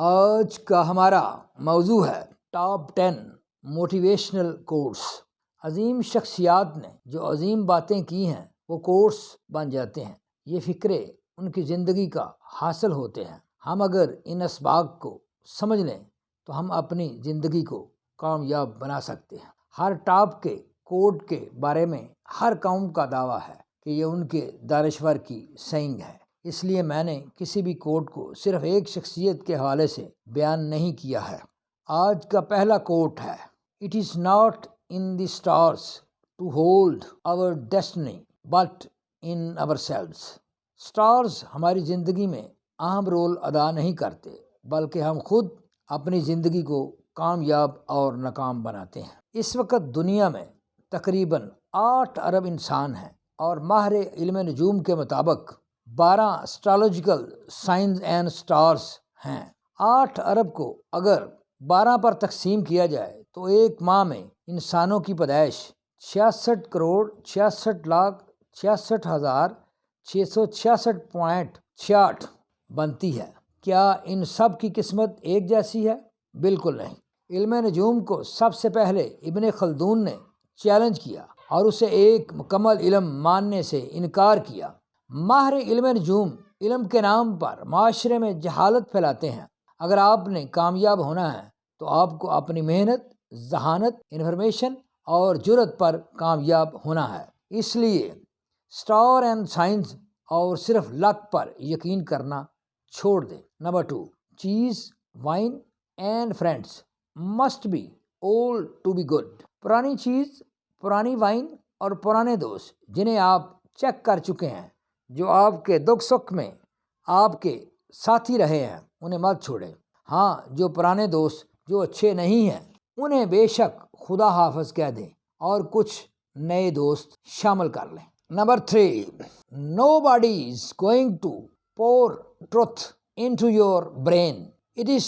آج کا ہمارا موضوع ہے ٹاپ 10 موٹیویشنل کوٹس۔ عظیم شخصیات نے جو عظیم باتیں کی ہیں وہ کوٹس بن جاتے ہیں۔ یہ فکرے ان کی زندگی کا حاصل ہوتے ہیں۔ ہم اگر ان اسباق کو سمجھ لیں تو ہم اپنی زندگی کو کامیاب بنا سکتے ہیں۔ ہر ٹاپ کے کوٹ کے بارے میں ہر قوم کا دعویٰ ہے کہ یہ ان کے دانشور کی سینگ ہے، اس لیے میں نے کسی بھی کوٹ کو صرف ایک شخصیت کے حوالے سے بیان نہیں کیا ہے۔ آج کا پہلا کوٹ ہے، "It is not in the stars to hold our destiny but in ourselves." Stars ہماری زندگی میں اہم رول ادا نہیں کرتے، بلکہ ہم خود اپنی زندگی کو کامیاب اور ناکام بناتے ہیں۔ اس وقت دنیا میں تقریباً 8 ارب انسان ہیں، اور ماہر علم نجوم کے مطابق 12 اسٹرالوجیکل سائنز اینڈ سٹارز ہیں۔ 8 ارب کو اگر 12 پر تقسیم کیا جائے تو ایک ماہ میں انسانوں کی پیدائش 66,66,66,666.68 بنتی ہے۔ کیا ان سب کی قسمت ایک جیسی ہے؟ بالکل نہیں۔ علم نجوم کو سب سے پہلے ابن خلدون نے چیلنج کیا اور اسے ایک مکمل علم ماننے سے انکار کیا۔ ماہر علم نجوم علم کے نام پر معاشرے میں جہالت پھیلاتے ہیں۔ اگر آپ نے کامیاب ہونا ہے تو آپ کو اپنی محنت، ذہانت، انفارمیشن اور جرأت پر کامیاب ہونا ہے۔ اس لیے اسٹار اینڈ سائنس اور صرف لک پر یقین کرنا چھوڑ دیں۔ نمبر 2، چیز، wine and friends must be old to be good. پرانی چیز، پرانی وائن اور پرانے دوست جنہیں آپ چیک کر چکے ہیں، جو آپ کے دکھ سکھ میں آپ کے ساتھی رہے ہیں، انہیں مت چھوڑیں۔ ہاں، جو پرانے دوست جو اچھے نہیں ہیں انہیں بے شک خدا حافظ کہہ دیں اور کچھ نئے دوست شامل کر لیں۔ Number 3، nobody is going to pour truth into your brain. It is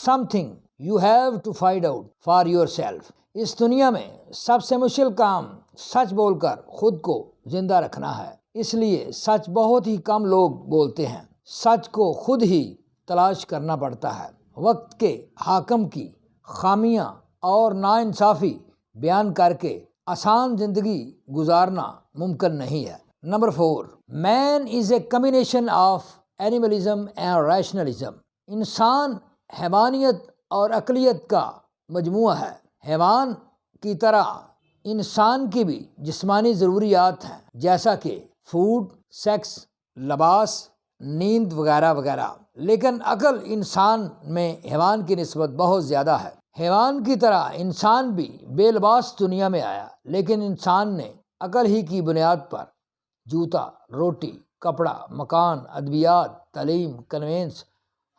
something you have to find out for yourself. اس دنیا میں سب سے مشکل کام سچ بول کر خود کو زندہ رکھنا ہے۔ اس لیے سچ بہت ہی کم لوگ بولتے ہیں۔ سچ کو خود ہی تلاش کرنا پڑتا ہے۔ وقت کے حاکم کی خامیاں اور ناانصافی بیان کر کے آسان زندگی گزارنا ممکن نہیں ہے۔ Number 4، man is a combination of animalism and rationalism. انسان حیوانیت اور عقلیت کا مجموعہ ہے۔ حیوان کی طرح انسان کی بھی جسمانی ضروریات ہیں، جیسا کہ فوڈ، سیکس، لباس، نیند وغیرہ وغیرہ، لیکن عقل انسان میں حیوان کی نسبت بہت زیادہ ہے۔ حیوان کی طرح انسان بھی بے لباس دنیا میں آیا، لیکن انسان نے عقل ہی کی بنیاد پر جوتا، روٹی، کپڑا، مکان، ادویات، تعلیم، کنوینس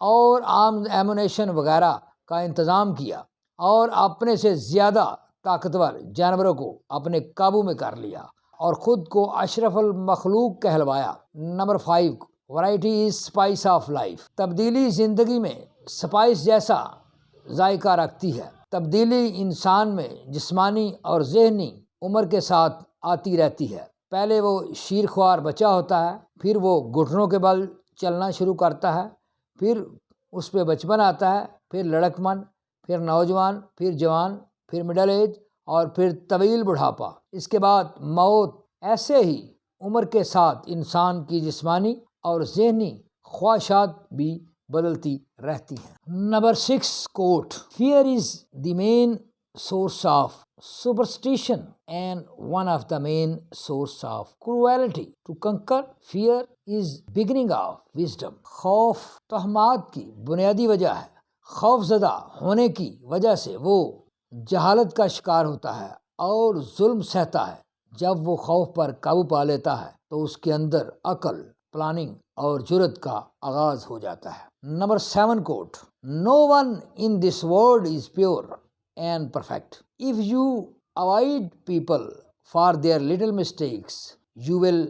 اور ایمونیشن وغیرہ کا انتظام کیا اور اپنے سے زیادہ طاقتور جانوروں کو اپنے قابو میں کر لیا اور خود کو اشرف المخلوق کہلوایا۔ Number 5، variety is spice of life. تبدیلی زندگی میں اسپائس جیسا ذائقہ رکھتی ہے۔ تبدیلی انسان میں جسمانی اور ذہنی عمر کے ساتھ آتی رہتی ہے۔ پہلے وہ شیرخوار بچہ ہوتا ہے، پھر وہ گھٹنوں کے بل چلنا شروع کرتا ہے، پھر اس پہ بچپن آتا ہے، پھر لڑکپن، پھر نوجوان، پھر جوان، پھر مڈل ایج اور پھر طویل بڑھاپا، اس کے بعد موت۔ ایسے ہی عمر کے ساتھ انسان کی جسمانی اور ذہنی خواہشات بھی بدلتی رہتی ہیں۔ نمبر 6 quote, fear is the main source of superstition and one of the main source of cruelty. To conquer fear is beginning of wisdom. خوف توہمات کی بنیادی وجہ ہے۔ خوف زدہ ہونے کی وجہ سے وہ جہالت کا شکار ہوتا ہے اور ظلم سہتا ہے۔ جب وہ خوف پر قابو پا لیتا ہے تو اس کے اندر عقل، پلاننگ اور جرأت کا آغاز ہو جاتا ہے۔ نمبر 7 quote, no one in this world is pure and perfect. If you avoid people for their little mistakes, you will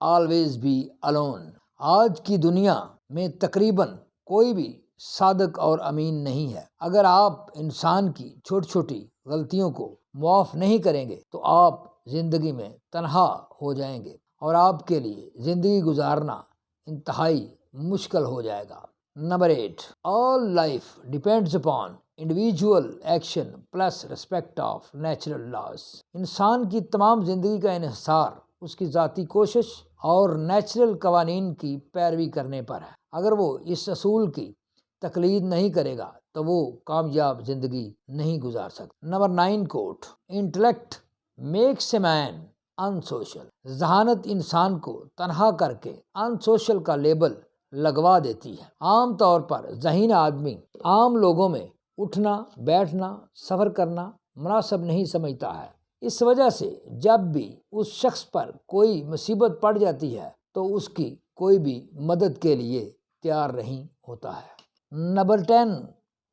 always be alone. آج کی دنیا میں تقریباً کوئی بھی صادق اور امین نہیں ہے۔ اگر آپ انسان کی چھوٹی چھوٹی غلطیوں کو معاف نہیں کریں گے تو آپ زندگی میں تنہا ہو جائیں گے اور آپ کے لیے زندگی گزارنا انتہائی مشکل ہو جائے گا۔ Number 8. All life depends upon individual action plus respect of natural laws. انسان کی تمام زندگی کا انحصار اس کی ذاتی کوشش اور نیچرل قوانین کی پیروی کرنے پر ہے. اگر وہ اس اصول کی تقلید نہیں کرے گا تو وہ کامیاب زندگی نہیں گزار سکتا. نمبر 9 quote. Intellect makes a man unsocial. ذہانت انسان کو تنہا کر کے ان سوشل کا لیبل لگوا دیتی ہے. عام طور پر ذہین آدمی عام لوگوں میں اٹھنا بیٹھنا سفر کرنا مناسب نہیں سمجھتا ہے. اس وجہ سے جب بھی اس شخص پر کوئی مصیبت پڑ جاتی ہے تو اس کی کوئی بھی مدد کے لیے تیار نہیں ہوتا ہے. نمبر 10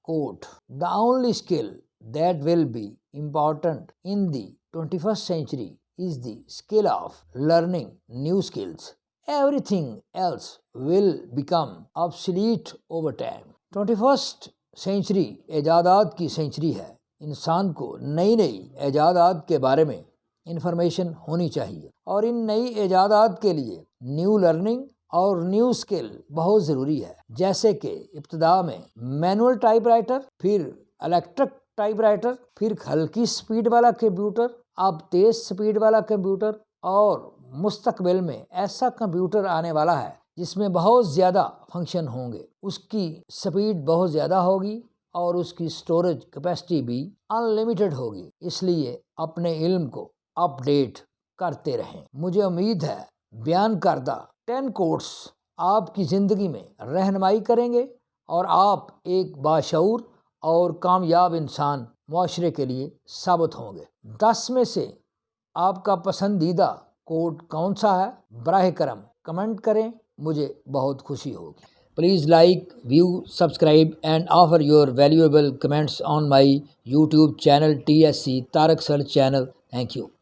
quote. The only skill that will be important in the 21st century is the skill of learning new skills. Everything else will become obsolete over time. 21st century ایجادات کی سینچری ہے. انسان کو نئی ایجادات کے بارے میں انفارمیشن ہونی چاہیے اور ان نئی ایجادات کے لیے نیو لرننگ اور نیو اسکل بہت ضروری ہے. جیسے کہ ابتدا میں مینول ٹائپ رائٹر، پھر الیکٹرک ٹائپ رائٹر، پھر ہلکی سپیڈ والا کمپیوٹر، اب تیز سپیڈ والا کمپیوٹر، اور مستقبل میں ایسا کمپیوٹر آنے والا ہے جس میں بہت زیادہ فنکشن ہوں گے. اس کی سپیڈ بہت زیادہ ہوگی اور اس کی سٹوریج کیپیسٹی بھی ان لمیٹڈ ہوگی. اس لیے اپنے علم کو اپ ڈیٹ کرتے رہیں. مجھے امید ہے بیان کردہ 10 کوٹس آپ کی زندگی میں رہنمائی کریں گے اور آپ ایک باشعور اور کامیاب انسان معاشرے کے لیے ثابت ہوں گے. 10 میں سے آپ کا پسندیدہ کوٹ کون سا ہے؟ براہ کرم کمنٹ کریں، مجھے بہت خوشی ہوگی. Please like, view, subscribe and offer your valuable comments on my YouTube channel TSC Tariq Search channel. Thank you.